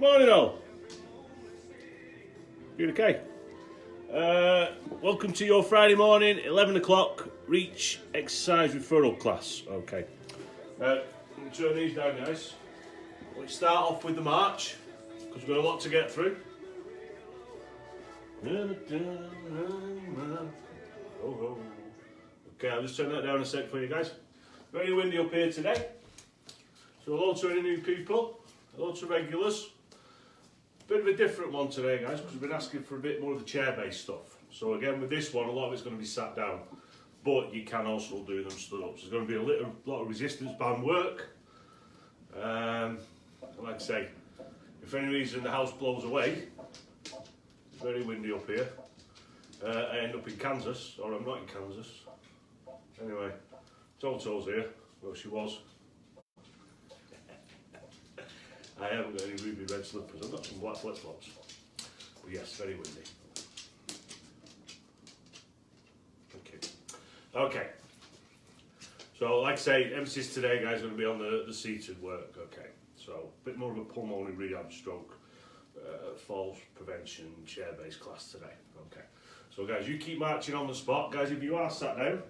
Morning all. You okay? Welcome to your Friday morning, 11 o'clock, reach exercise referral class. Okay. Let me turn these down, guys. Let's start off with the march, because we've got a lot to get through. Oh. Okay, I'll just turn that down a sec for you guys. Very windy up here today. So hello to any new people, hello to regulars. Bit of a different one today, guys, because we've been asking for a bit more of the chair-based stuff. So again, with this one, a lot of it's going to be sat down, but you can also do them stood up. So there's going to be a lot of resistance band work. Like I say, if for any reason the house blows away, it's very windy up here. I end up in Kansas, or I'm not in Kansas. Anyway, Toto's here. Well, she was. I haven't got any ruby red slippers. I've got some black flip-flops. But yes, very windy. Okay. So, like I say, emphasis today, guys, is going to be on the seated work. Okay. So, a bit more of a pulmonary rehab stroke, falls prevention, chair-based class today. Okay. So, guys, you keep marching on the spot. Guys, if you are sat down,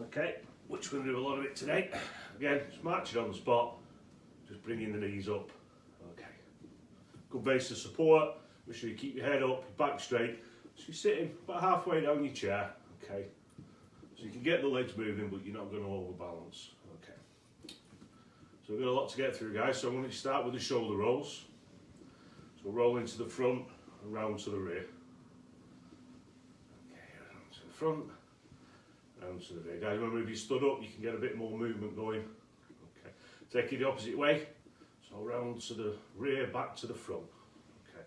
okay, which we're going to do a lot of it today. Again, just marching on the spot. Just bringing the knees up. Okay. Good base of support. Make sure you keep your head up, your back straight. So you're sitting about halfway down your chair. Okay. So you can get the legs moving, but you're not going to overbalance. Okay. So we've got a lot to get through, guys. So I'm going to start with the shoulder rolls. So roll into the front and round to the rear. Okay, round to the front, round to the rear. Guys, remember if you stood up, you can get a bit more movement going. Take it the opposite way, so round to the rear, back to the front. Okay,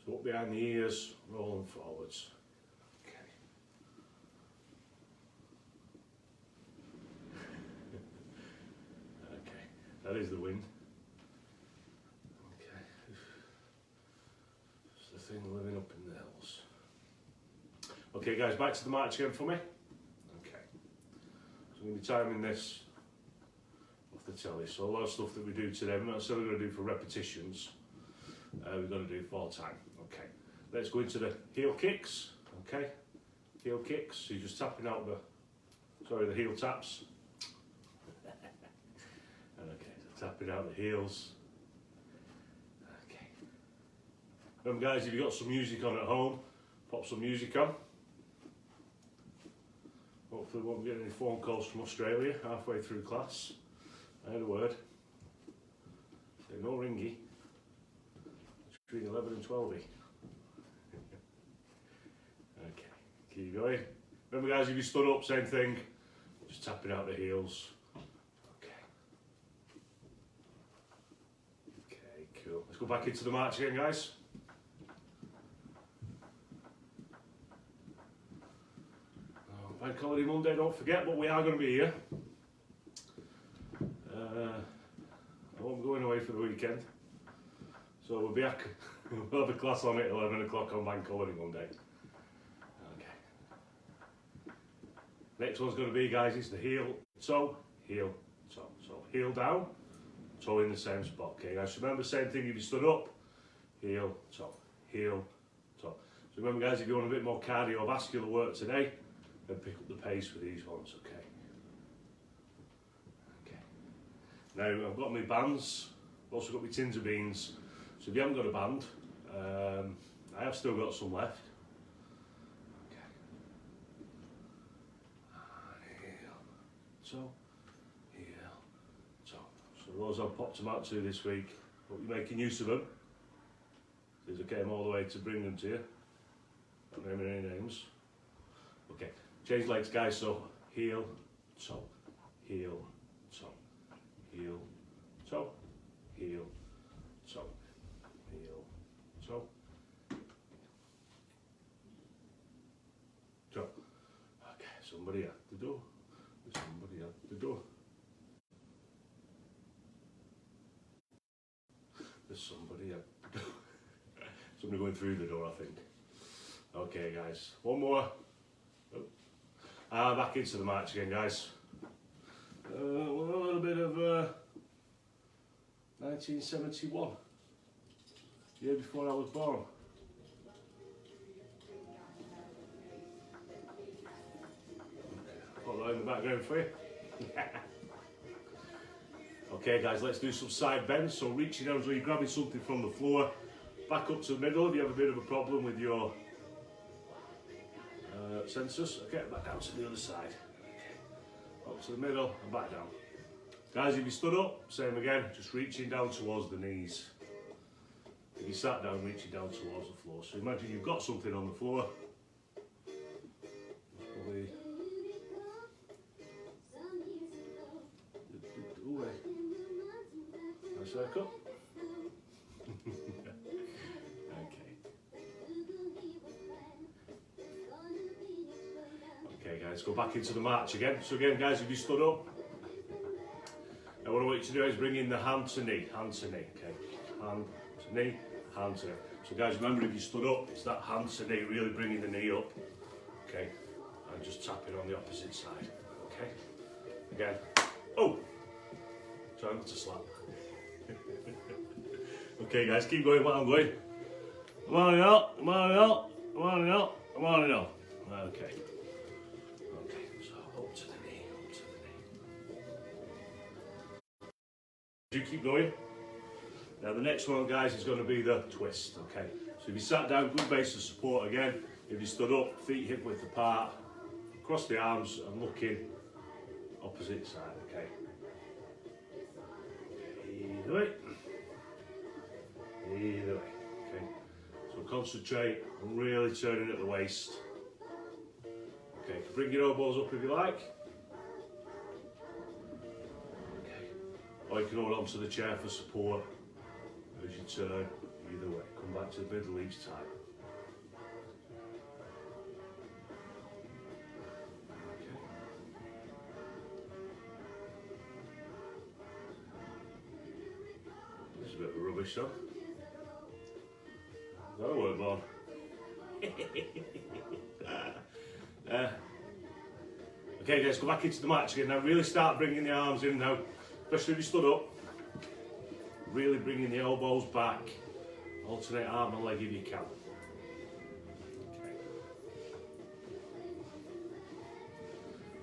so up behind the ears, rolling forwards. Okay. Okay, that is the wind. Okay, it's the thing living up in the hills. Okay, guys, back to the march again for me. Okay, so I'm going to be timing this the telly. So a lot of stuff that we do today, we're not necessarily going to do for repetitions, we're going to do for time. Okay, let's go into the heel kicks. Okay, heel kicks, so you're just tapping out the heel taps. And okay, so tapping out the heels. Okay, remember guys, if you've got some music on at home, pop some music on. Hopefully we won't get any phone calls from Australia halfway through class. I had a word. So no ringy. Between 11 and 12. Okay, keep going. Remember guys, if you stood up, same thing. Just tapping out the heels. Okay. Okay, cool. Let's go back into the march again, guys. Bank holiday Monday, don't forget, but we are going to be here. I won't be going away for the weekend, so we'll be back. We'll have a class on at 11 o'clock on Bank Holiday Monday. Okay. Next one's going to be, guys, it's the heel, toe, heel, toe. So heel down, toe in the same spot. Okay, guys, remember, same thing if you stood up, heel, toe, heel, toe. So remember, guys, if you want a bit more cardiovascular work today, then pick up the pace for these ones. Okay. Now I've got my bands, I've also got my tins of beans, so if you haven't got a band, I have still got some left. Okay. Heel, toe, heel, toe. So those I've popped them out to this week, hope you're making use of them. These I came all the way to bring them to you, not naming any names. Okay, change legs guys, so heel, toe, heel, toe. Heel, toe, heel, toe, heel, toe, toe. Okay, somebody at the door. Somebody at the door. There's somebody at the door. Somebody going through the door, I think. Okay, guys, one more. Back into the march again, guys. A little bit of 1971. Year before I was born. Put that in the background for you. Okay guys, let's do some side bends. So reaching down as though you're grabbing something from the floor, back up to the middle if you have a bit of a problem with your sensors. Okay, back down to the other side. Up to the middle and back down. Guys, if you stood up, same again, just reaching down towards the knees. If you sat down, reaching down towards the floor. So imagine you've got something on the floor. Probably nice haircut. Okay guys, go back into the march again. So again guys, if you stood up, now what I want you to do is bring in the hand to knee, okay? Hand to knee, hand to knee. So guys, remember if you stood up, it's that hand to knee, really bringing the knee up, okay? And just tapping on the opposite side, okay? Again, oh! Try not to slap. Okay guys, keep going while I'm going. Come on out, come on out, come on out, come on out. Okay. Okay, so up to the knee, up to the knee. Do keep going. Now the next one guys is going to be the twist, okay? So if you sat down, good base of support again. If you stood up, feet hip width apart, cross the arms and looking opposite side, okay? Either way. Either way, okay? So concentrate on really turning at the waist. Okay, bring your elbows up if you like. Okay, or you can hold on to the chair for support as you turn. Either way, come back to the middle each time. Okay. This is a bit of a rubbish though. That'll work, Bob. Okay guys, go back into the match again now. Really start bringing the arms in now, especially if you stood up. Really bringing the elbows back. Alternate arm and leg if you can. Okay.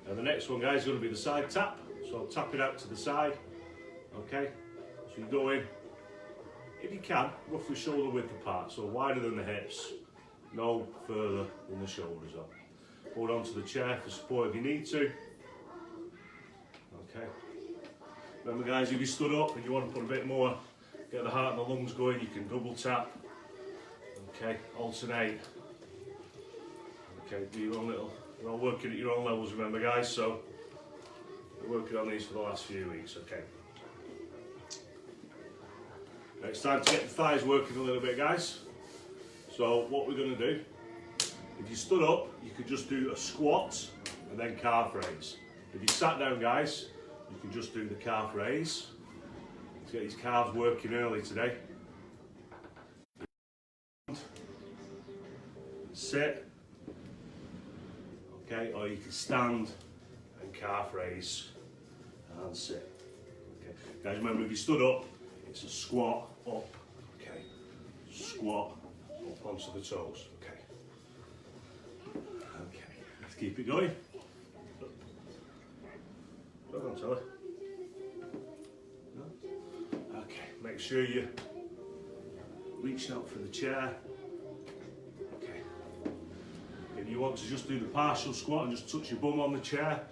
Now the next one guys is going to be the side tap. So I'll tap it out to the side. Okay, so you go in. If you can, roughly shoulder width apart, so wider than the hips, no further than the shoulders up. Hold on to the chair for support if you need to. Okay. Remember guys, if you stood up and you want to put a bit more, get the heart and the lungs going, you can double tap. Okay, alternate. Okay, do your own little, you're all working at your own levels, remember guys, so we're working on these for the last few weeks, okay. Now it's time to get the thighs working a little bit guys. So what we're going to do, if you stood up, you could just do a squat and then calf raise. If you sat down guys, you can just do the calf raise. Let's get these calves working early today. Sit. Okay, or you can stand and calf raise and sit. Okay, guys remember if you stood up, it's a squat up, okay, squat up onto the toes, okay. Okay, let's keep it going. Well done, Sally. Okay, make sure you reach out for the chair. Okay. If you want to just do the partial squat and just touch your bum on the chair,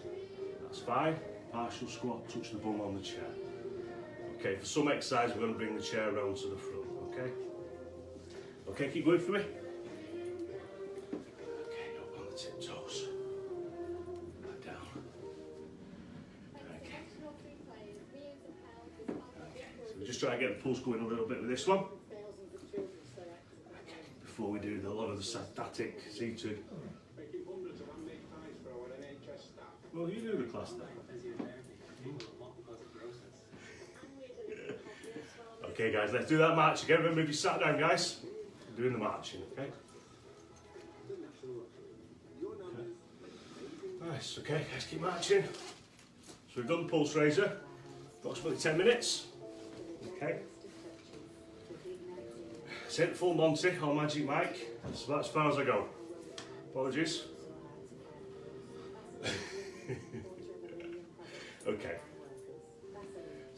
that's fine. Partial squat, touch the bum on the chair. Okay, for some exercise we're going to bring the chair around to the front, okay? Okay, keep going for me. Okay, up on the tiptoes. Back down. Okay. Okay, so we're just trying to get the pulse going a little bit with this one. Okay, before we do a lot of the static seated. Well, you do the class then. Okay guys, let's do that march again. Remember if you sat down guys, you're doing the marching, okay? Nice, okay, let's keep marching. So we've done the pulse raiser, approximately 10 minutes. Okay. It's it, full Monty on Magic Mike. That's about as far as I go. Apologies. Okay.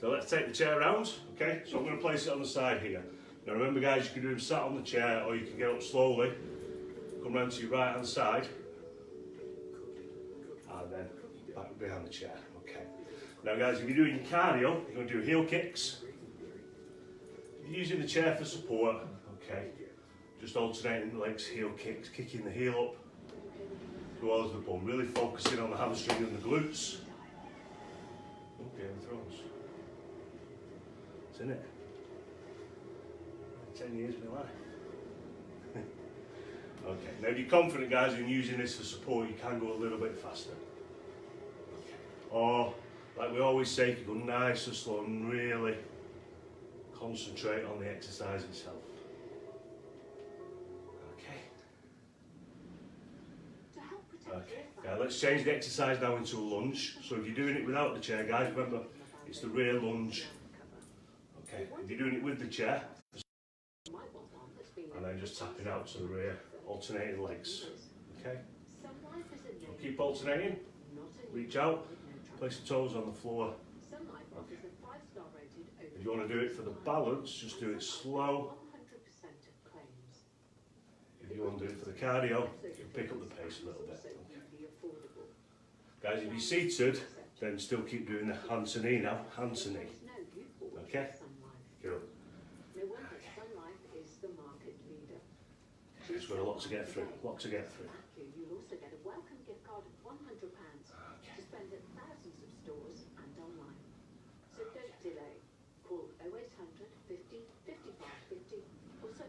So let's take the chair round. Okay, so I'm going to place it on the side here. Now remember guys, you can do it sat on the chair or you can get up slowly, come round to your right hand side and then back behind the chair. Okay. Now guys, if you're doing your cardio, you're going to do heel kicks. If you're using the chair for support, okay, just alternating the legs, heel kicks, kicking the heel up towards the bum, really focusing on the hamstring and the glutes. Oh, Game of Thrones. It's in it. 10 years of my life. Okay, now if you're confident guys in using this for support, you can go a little bit faster. Okay. Or, like we always say, you can go nice and slow and really concentrate on the exercise itself. Okay, now let's change the exercise now into a lunge. So if you're doing it without the chair, guys, remember, it's the rear lunge. Okay, if you're doing it with the chair, and then just tapping out to the rear, alternating legs. Okay, so keep alternating, reach out, place the toes on the floor. Okay. If you want to do it for the balance, just do it slow. If you want to do it for the cardio, you can pick up the pace a little bit. Okay. Guys, if you're seated, then still keep doing the hand to knee now, hand to knee. Okay? Good. Okay. It's got a lot to get through, Okay.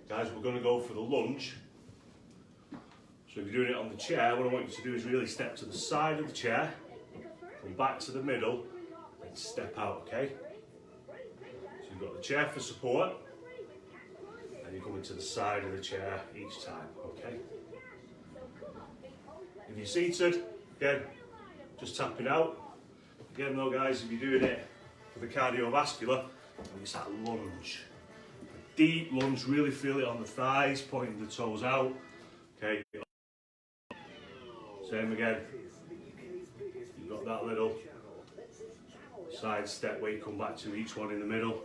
Guys, we're going to go for the lunge. So if you're doing it on the chair, what I want you to do is really step to the side of the chair, come back to the middle, and step out, okay? So you've got the chair for support, and you're coming to the side of the chair each time, okay? If you're seated, again, just tapping out. Again though guys, if you're doing it for the cardiovascular, it's that lunge. A deep lunge, really feel it on the thighs, pointing the toes out, okay? Same again, you've got that little side step where you come back to each one in the middle.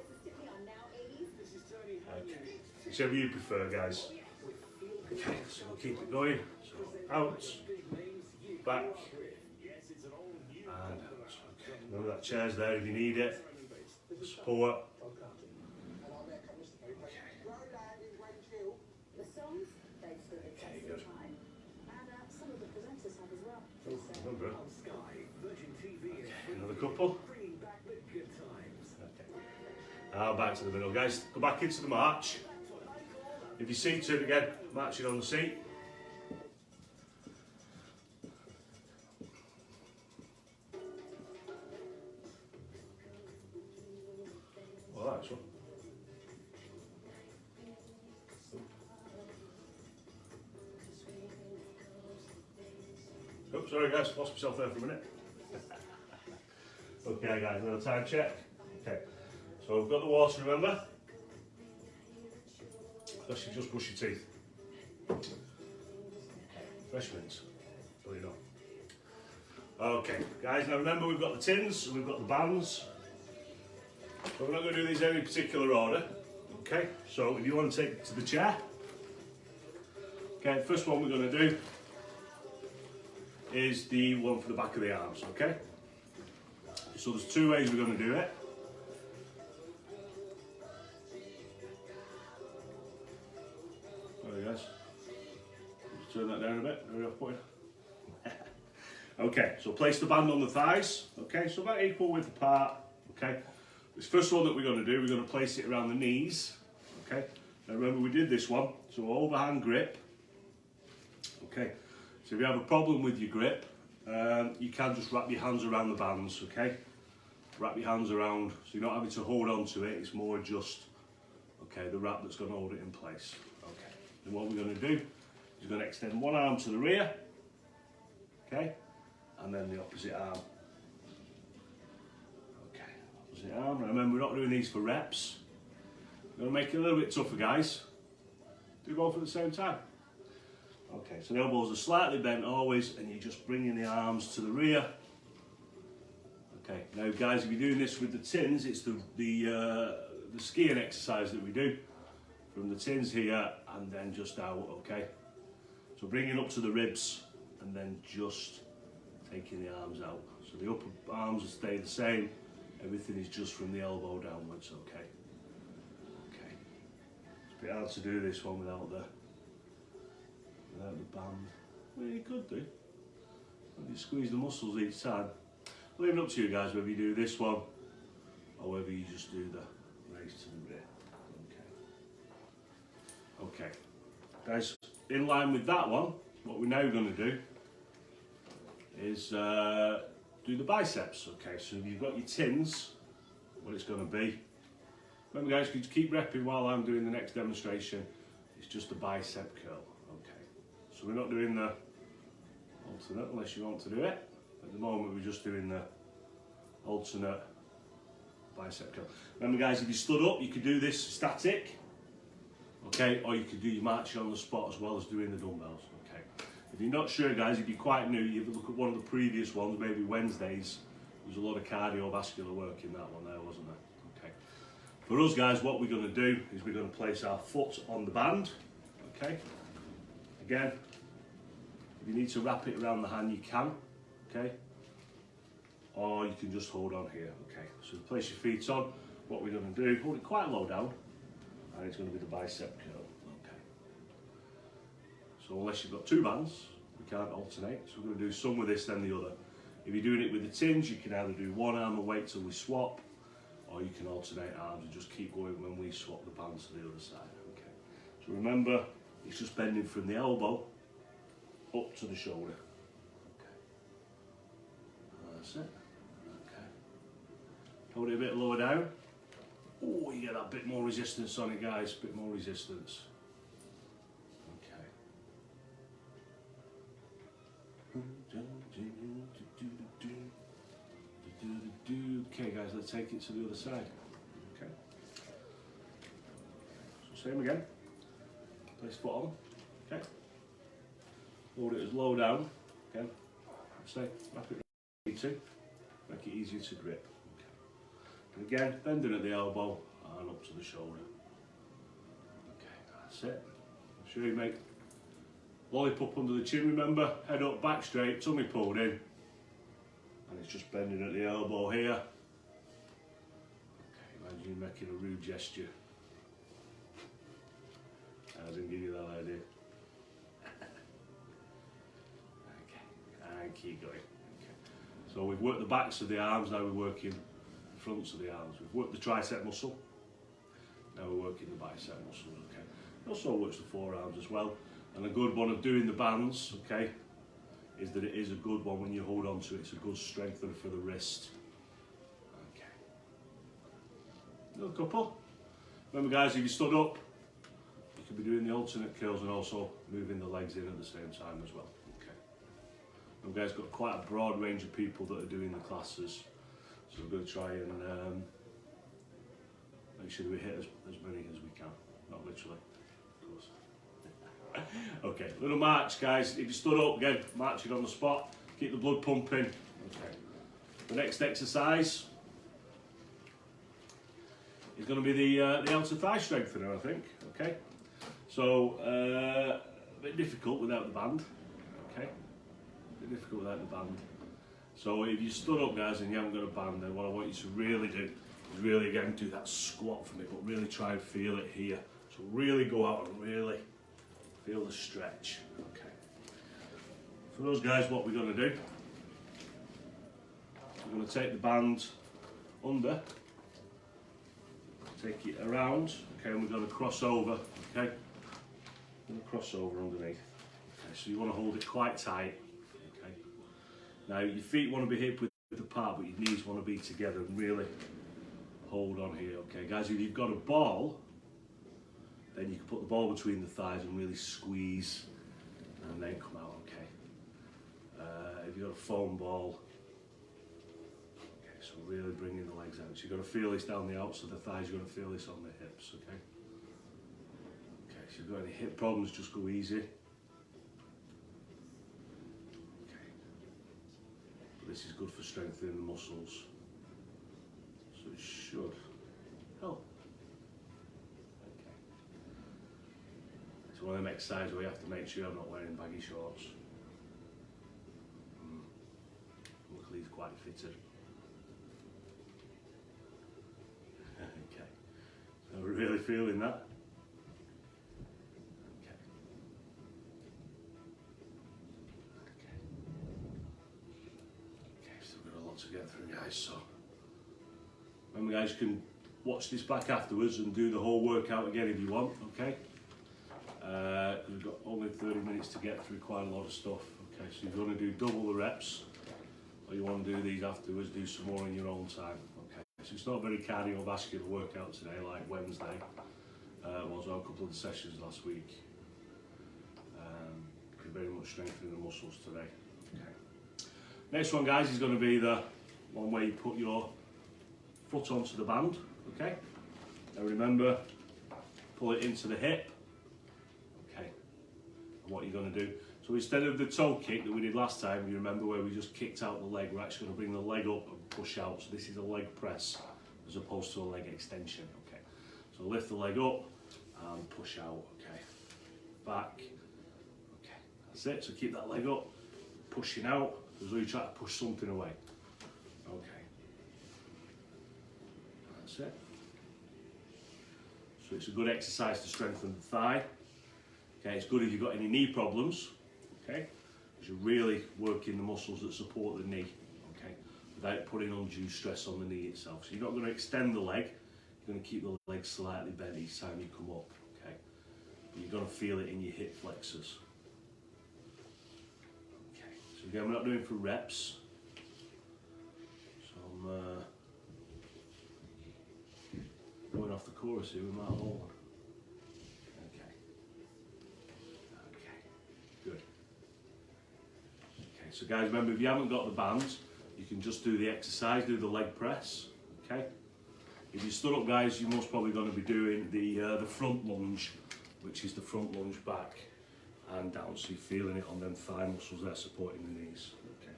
Okay, whichever you prefer guys. Okay, so we'll keep it going. So out, back, and out. Okay. Remember that chair's there if you need it. Support. Okay, good. Remember. Okay, another couple. Okay. Now back to the middle, guys. Go back into the march. If you're seated again, marching on the seat. Well, that's one. Oh, sorry guys, lost myself there for a minute. Okay guys, another time check. Okay, so we've got the water, remember? Unless you just brush your teeth. Fresh mints, so you know. Okay, guys, now remember we've got the tins, we've got the bands. So we're not going to do these in any particular order. Okay, so if you want to take it to the chair. Okay, first one we're going to do is the one for the back of the arms, okay? So there's two ways we're going to do it. There you guys. Just turn that down a bit. Hurry up, boy. Okay, so place the band on the thighs. Okay, so about equal width apart. Okay. This first one that we're going to do, we're going to place it around the knees. Okay. Now remember we did this one. So overhand grip. Okay. So if you have a problem with your grip, you can just wrap your hands around the bands, okay? Wrap your hands around, so you're not having to hold on to it, it's more just, okay, the wrap that's going to hold it in place. Okay, and what we're going to do is we're going to extend one arm to the rear, okay? And then the opposite arm. Okay, opposite arm. Now remember, we're not doing these for reps. We're going to make it a little bit tougher, guys. Do both at the same time. Okay, so the elbows are slightly bent always, and you're just bringing the arms to the rear. Okay, now guys, if you're doing this with the tins, it's the skiing exercise that we do. From the tins here, and then just out, okay? So bringing up to the ribs, and then just taking the arms out. So the upper arms will stay the same, everything is just from the elbow downwards, okay? Okay. It's a bit hard to do this one without the band. Well, you could do. You squeeze the muscles each time. I'll leave it up to you guys whether you do this one or whether you just do the raise to the rear. Okay. Okay. Guys, in line with that one, what we're now going to do is do the biceps. Okay, so if you've got your tins, what it's going to be. Remember guys, you keep repping while I'm doing the next demonstration. It's just a bicep curl. Okay, so we're not doing the alternate unless you want to do it. At the moment we're just doing the alternate bicep curl. Remember guys, if you stood up you could do this static, okay, or you could do your marching on the spot as well as doing the dumbbells. Okay, if you're not sure guys, if you're quite new, you have a look at one of the previous ones, maybe Wednesdays. There's a lot of cardiovascular work in that one there, wasn't there? Okay, for us guys, what we're going to do is we're going to place our foot on the band. Okay, again, if you need to wrap it around the hand you can, okay, or you can just hold on here. Okay, so place your feet on. What we're going to do, hold it quite low down, and it's going to be the bicep curl. Okay, so unless you've got two bands, we can't alternate, so we're going to do some with this then the other. If you're doing it with the tins, you can either do one arm and wait till we swap, or you can alternate arms and just keep going when we swap the bands to the other side. Okay, so remember, it's just bending from the elbow up to the shoulder. Okay, that's it. Okay, hold it a bit lower down. Oh, you get that bit more resistance on it guys, bit more resistance. Okay. Okay guys, let's take it to the other side. Okay. So same again. Place foot on. Okay. Hold it as low down. Again. Say, wrap it around to. Make it easier to grip. Okay. And again, bending at the elbow and up to the shoulder. Okay, that's it. Make sure you make lollipop under the chin, remember, head up, back straight, tummy pulled in, and it's just bending at the elbow here. Okay, imagine you making a rude gesture. I didn't give you that idea. Okay, and keep going. Okay. So we've worked the backs of the arms, now we're working the fronts of the arms. We've worked the tricep muscle, now we're working the bicep muscle. Okay. It also works the forearms as well. And a good one of doing the bands, okay, is that it is a good one when you hold on to it. It's a good strengthener for the wrist. Okay. Another couple. Remember guys, if you stood up, you could be doing the alternate curls and also moving the legs in at the same time as well. Okay. And guys, got quite a broad range of people that are doing the classes. So we're going to try and make sure that we hit as many as we can. Not literally, of course. Okay, little march guys, if you stood up again, marching on the spot, keep the blood pumping. Okay. The next exercise is going to be the outer thigh strengthener, I think. Okay, so a bit difficult without the band. Okay, a bit difficult without the band. So if you stood up guys and you haven't got a band, then what I want you to really do is really again do that squat for me, but really try and feel it here. So really go out and really feel the stretch. Okay. For those guys, what we're going to do, we're going to take the band under, take it around, okay, and we're going to cross over, okay? We're going to cross over underneath. Okay, so you want to hold it quite tight, okay? Now your feet want to be hip width apart, but your knees want to be together and really hold on here, okay? Guys, if you've got a ball, then you can put the ball between the thighs and really squeeze and then come out, okay? If you've got a foam ball, okay, so really bringing the legs out. So you've got to feel this down the outs of the thighs, you've got to feel this on the hips, okay? Okay, so if you've got any hip problems, just go easy. Okay. But this is good for strengthening the muscles. So it should help. Okay. It's one of them exercises where you have to make sure I'm not wearing baggy shorts. Luckily he's quite fitted. Okay. So we're really feeling that. To get through, guys, so remember, guys, you can watch this back afterwards and do the whole workout again if you want, okay? We've got only 30 minutes to get through quite a lot of stuff, okay? So if you want to do double the reps, or you want to do these afterwards, do some more in your own time, okay? So it's not a very cardiovascular workout today like Wednesday was, or a couple of the sessions last week. Very much strengthening the muscles today. Okay. Next one, guys, is going to be the one where you put your foot onto the band, okay? Now remember, pull it into the hip, okay? And what you're going to do, so instead of the toe kick that we did last time, you remember where we just kicked out the leg, we're actually going to bring the leg up and push out. So this is a leg press as opposed to a leg extension, okay? So lift the leg up and push out, okay? Back, okay, that's it. So keep that leg up, pushing out, as though you try to push something away. Okay. That's it. So it's a good exercise to strengthen the thigh. Okay, it's good if you've got any knee problems. Okay, because you're really working the muscles that support the knee. Okay, without putting undue stress on the knee itself. So you're not going to extend the leg. You're going to keep the leg slightly bent each time you come up. Okay, but you're going to feel it in your hip flexors. Again, we're not doing for reps, so I'm going off the chorus here with my whole one. Okay. Okay. Good. Okay, so guys, remember, if you haven't got the bands, you can just do the exercise, do the leg press. Okay. If you stood up, guys, you're most probably going to be doing the front lunge, which is the front lunge back and down, so you're feeling it on them thigh muscles there supporting the knees. Okay.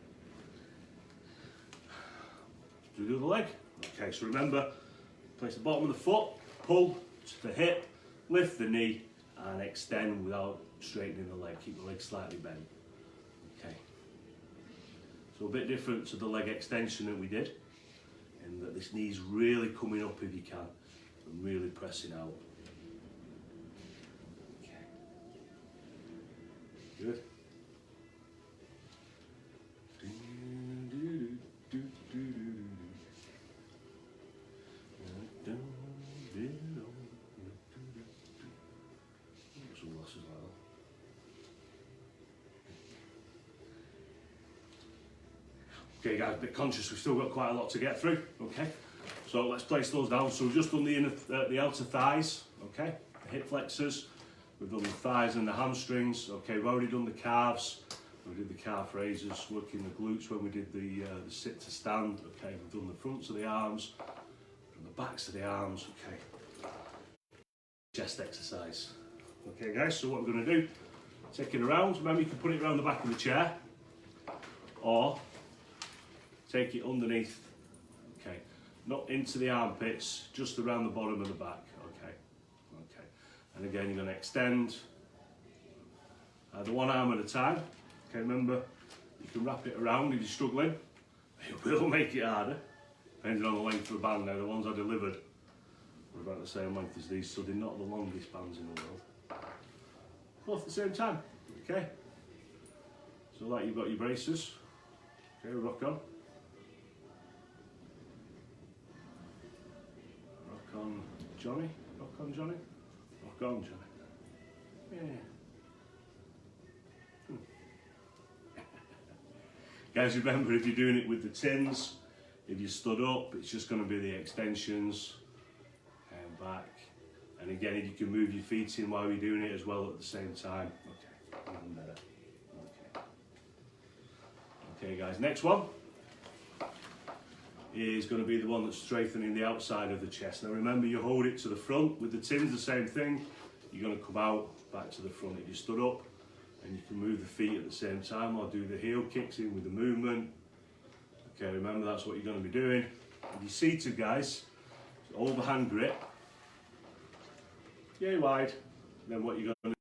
Do the other leg. Okay, so remember, place the bottom of the foot, pull to the hip, lift the knee, and extend without straightening the leg. Keep the leg slightly bent. Okay. So a bit different to the leg extension that we did, in that this knee's really coming up if you can, and really pressing out. Good. Okay, guys, a bit conscious, we've still got quite a lot to get through. Okay, so let's place those down. So we've just done the outer thighs, okay, the hip flexors. We've done the thighs and the hamstrings. Okay, we've already done the calves. We did the calf raises, working the glutes when we did the sit to stand. Okay, we've done the fronts of the arms, and the backs of the arms. Okay, chest exercise. Okay, guys. So what we're going to do? Take it around. Remember, you can put it around the back of the chair, or take it underneath. Okay, not into the armpits, just around the bottom of the back. Okay. Okay. And again, you're going to extend the one arm at a time. Okay, remember, you can wrap it around if you're struggling. It will make it harder, depending on the length of the band. Now, the ones I delivered were about the same length as these, so they're not the longest bands in the world. Both at the same time, okay? So like you've got your braces. Okay, rock on. Rock on, Johnny. Rock on, Johnny. Rock on, Johnny. Yeah. Guys, remember, if you're doing it with the tins, if you stood up, it's just going to be the extensions and back. And again, if you can move your feet in while you're doing it as well at the same time. Okay, even better. Okay. Okay, guys, next one is going to be the one that's strengthening the outside of the chest. Now remember, you hold it to the front. With the tins, the same thing. you're going to come out, back to the front. If you stood up, and you can move the feet at the same time, or do the heel kicks in with the movement. Okay, remember that's what you're going to be doing. If you're seated, guys, overhand grip, yay wide, then what you're going to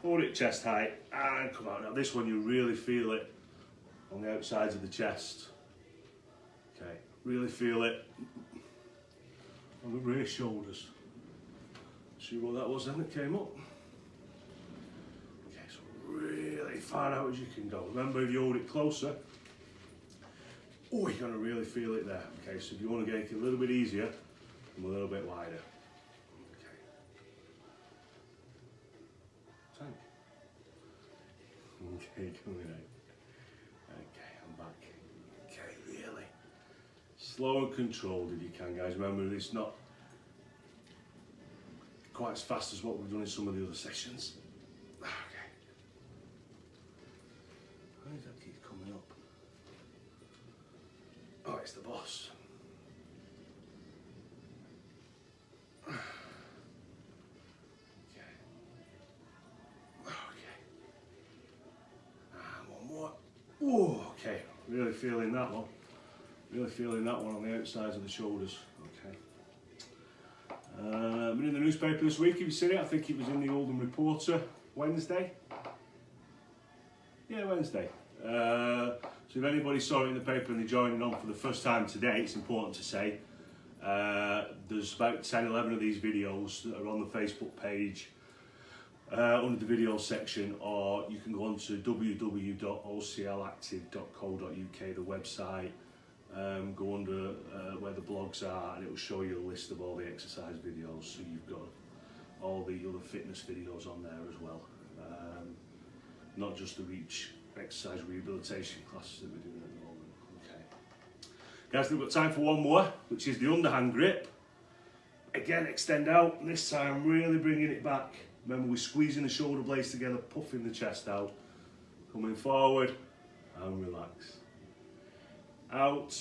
do, hold it chest height, and come out. Now this one, you really feel it on the outsides of the chest. Okay, really feel it on the rear shoulders. See what that was then that came up? Okay, so really far out as you can go. Remember, if you hold it closer, oh, you're going to really feel it there. Okay, so if you want to get it a little bit easier, come a little bit wider. Okay. Tank. Okay, coming out. Okay, I'm back. Okay, really. Slow and controlled if you can, guys. Remember, it's not quite as fast as what we've done in some of the other sessions. Okay. Why does that keep coming up? Oh, it's the boss. Okay. Okay. And one more. Oh, okay. Really feeling that one. Really feeling that one on the outsides of the shoulders. Okay. Been in the newspaper this week. Have you seen it? I think it was in the Oldham Reporter Wednesday. Yeah, Wednesday. So if anybody saw it in the paper and they're joining on for the first time today, it's important to say there's about 10, 11 of these videos that are on the Facebook page under the video section, or you can go on to www.oclactive.co.uk, the website, go under where the blogs are, and it will show you a list of all the exercise videos, so you've got all the other fitness videos on there as well, not just the Reach exercise rehabilitation classes that we're doing at the moment. Okay, guys, we've got time for one more, which is the underhand grip. Again, extend out, and this time really bringing it back. Remember, we're squeezing the shoulder blades together, puffing the chest out, coming forward and relax. Out,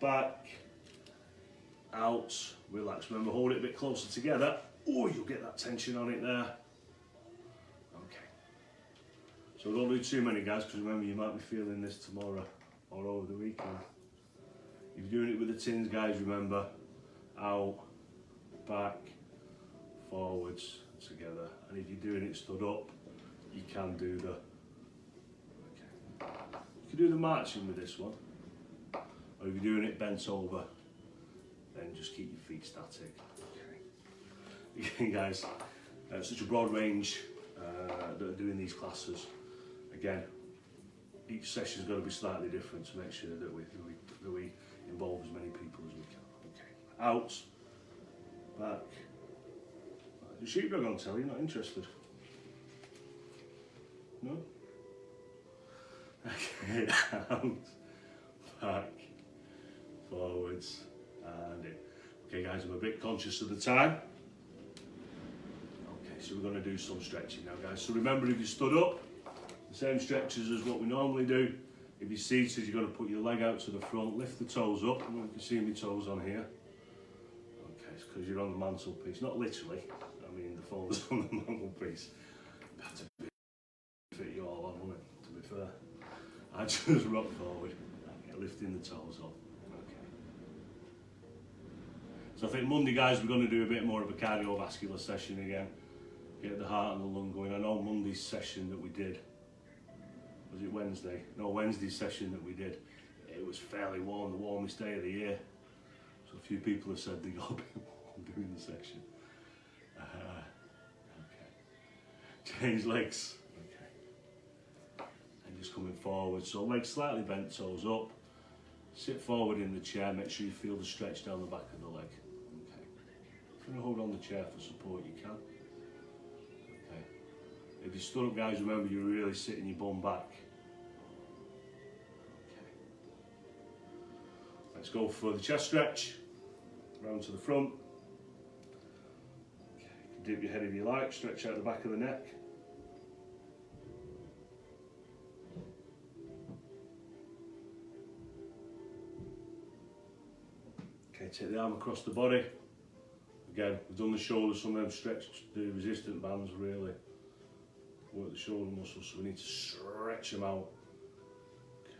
back, out, relax. Remember, hold it a bit closer together. Oh, you'll get that tension on it there. Okay. So don't do too many, guys, because remember, you might be feeling this tomorrow or over the weekend. If you're doing it with the tins, guys, remember, out, back, forwards, together. And if you're doing it stood up, you can do the, okay. You can do the marching with this one. Or if you're doing it bent over, then just keep your feet static. Okay. Again, guys, such a broad range that are doing these classes. Again, each session's got to be slightly different to make sure that we involve as many people as we can. Okay. Out, back. The sheepdog on telly, not interested. No? Okay, out, back, forwards, and in. Okay, guys, I'm a bit conscious of the time. Okay, so we're going to do some stretching now, guys. So remember, if you stood up, the same stretches as what we normally do. If you're seated, you're going to put your leg out to the front, lift the toes up. I don't know if you can see my toes on here. Okay, it's because you're on the mantelpiece, not literally. I mean, the phone's on the mantelpiece. That's a bit fit you all on, wouldn't it, to be fair? I just rock forward, okay, lifting the toes up. Okay. So I think Monday, guys, we're going to do a bit more of a cardiovascular session again. Get the heart and the lung going. I know Monday's session that we did, was it Wednesday? No, Wednesday's session that we did, it was fairly warm, the warmest day of the year. So a few people have said they got a bit warm doing the section. Okay. Change legs. Okay. And just coming forward. So legs slightly bent, toes up. Sit forward in the chair. Make sure you feel the stretch down the back of the leg. Okay. If you want to hold on the chair for support, you can. Okay. If you stood up, guys, remember you're really sitting your bum back. Okay. Let's go for the chest stretch. Round to the front. Dip your head if you like, stretch out the back of the neck. Okay, take the arm across the body. Again, we've done the shoulders, some of them stretched the resistant bands really work the shoulder muscles, so we need to stretch them out. Okay.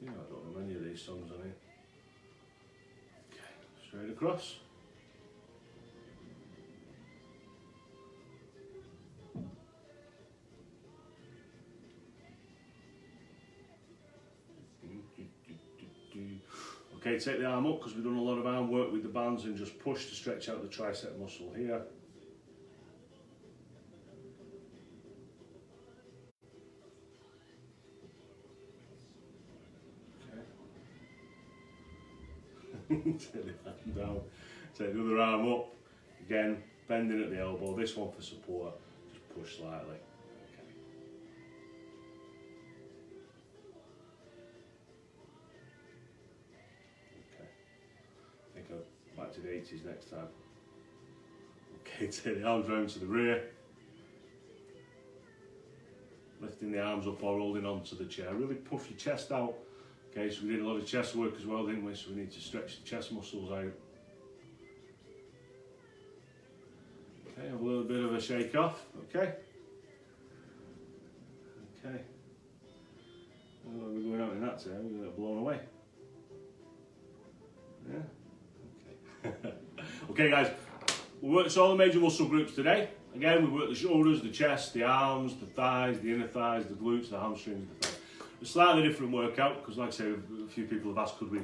Yeah, I don't know many of these songs on here. Okay, straight across. Okay, take the arm up because we've done a lot of arm work with the bands, and just push to stretch out the tricep muscle here. Okay. Take the arm down, take the other arm up. Again, bending at the elbow, this one for support, just push slightly. Back to the 80s next time. Okay, take the arms round to the rear. Lifting the arms up or holding onto the chair. Really puff your chest out. Okay, so we did a lot of chest work as well, didn't we? So we need to stretch the chest muscles out. Okay, have a little bit of a shake off. Okay. Okay. Well, we're going out in that time, we're going to get blown away. Yeah. Okay guys, we worked all the major muscle groups today. Again, we worked the shoulders, the chest, the arms, the thighs, the inner thighs, the glutes, the hamstrings, the thighs. A slightly different workout because, like I say, a few people have asked could we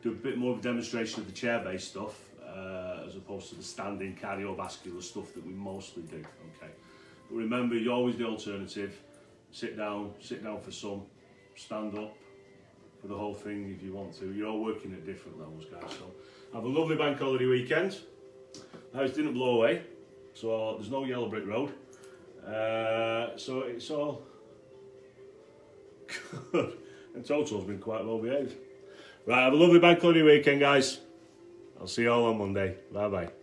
do a bit more of a demonstration of the chair-based stuff as opposed to the standing cardiovascular stuff that we mostly do. Okay, but remember, you're always the alternative. Sit down for some, stand up for the whole thing if you want to. You're all working at different levels, guys. So have a lovely bank holiday weekend. The house didn't blow away, so there's no yellow brick road. So it's all good. And Toto's been quite well behaved. Right, have a lovely bank holiday weekend, guys. I'll see you all on Monday. Bye bye.